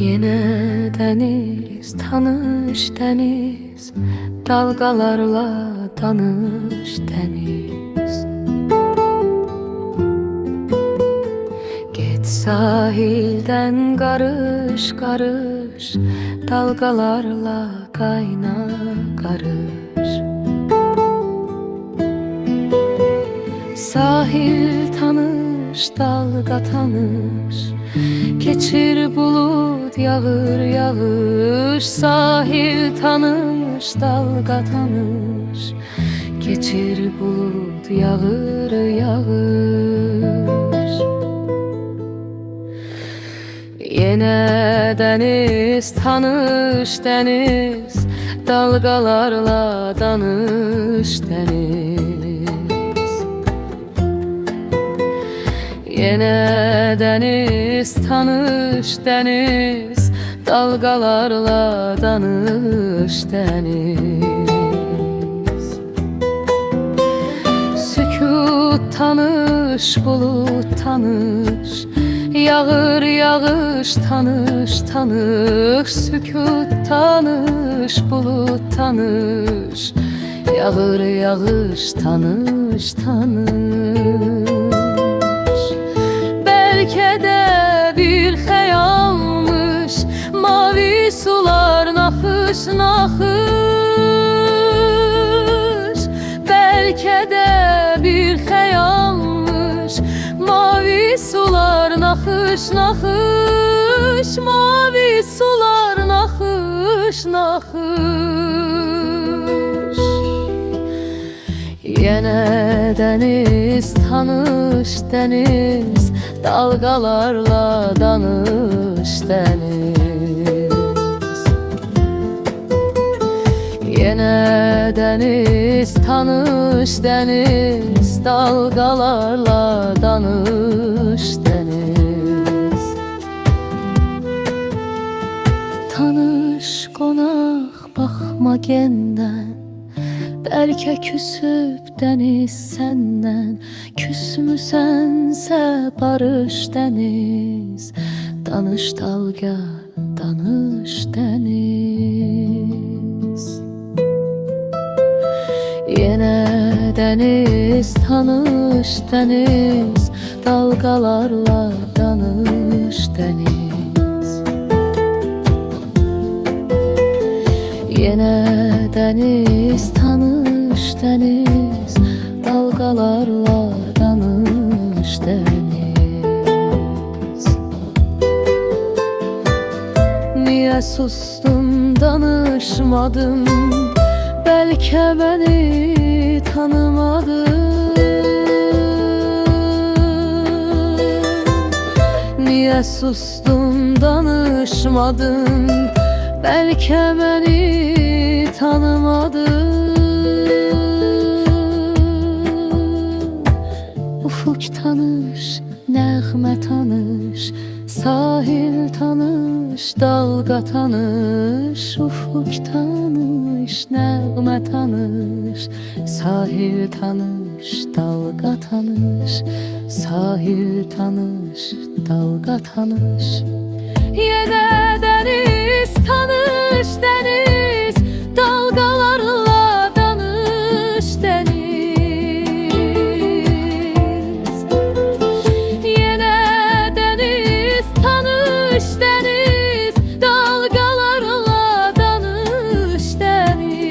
Yine deniz, tanış deniz, dalgalarla tanış deniz. Get sahilden karış karış, dalgalarla kayna karış. Sahil tanış, dalga tanış, geçir bulut yağır yağış. Sahil tanış, dalga tanış, geçir bulut yağır yağış. Yine deniz, tanış deniz, dalgalarla danış deniz. Yine deniz, tanış deniz, dalgalarla danış deniz. Sükut tanış, bulut tanış, yağır yağış tanış tanış. Sükut tanış, bulut tanış, yağır yağış tanış tanış. Belki de bir hayalmış, mavi sular nakış nakış. Belki de bir hayalmış, mavi sular nakış nakış. Mavi sular nakış nakış. Yine deniz, tanış deniz, dalgalarla danış deniz. Yine deniz, tanış deniz, dalgalarla danış deniz. Tanış konak bakma genden, belki küsüp deniz senden. Küsmüsense barış deniz, danış dalga, danış deniz. Yine deniz, tanış deniz, dalgalarla danış deniz. Yine deniz, tanış deniz, dalgalarla danış deniz. Niye sustum, danışmadım, belki beni tanımadın. Niye sustum, danışmadım, belki beni tanımadın. Ufuk tanış, nəğmə tanış, sahil tanış, dalga tanış. Ufuk tanış, nəğmə tanış, sahil tanış, dalga tanış. Sahil tanış, dalga tanış. Yine deniz, tanış deniz, dalgalarla danış deniz. Yine deniz, tanış deniz, dalgalarla danış deniz.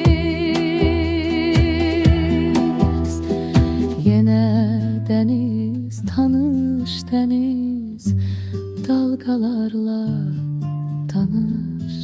Yine deniz, tanış deniz, dalgalarla tanış.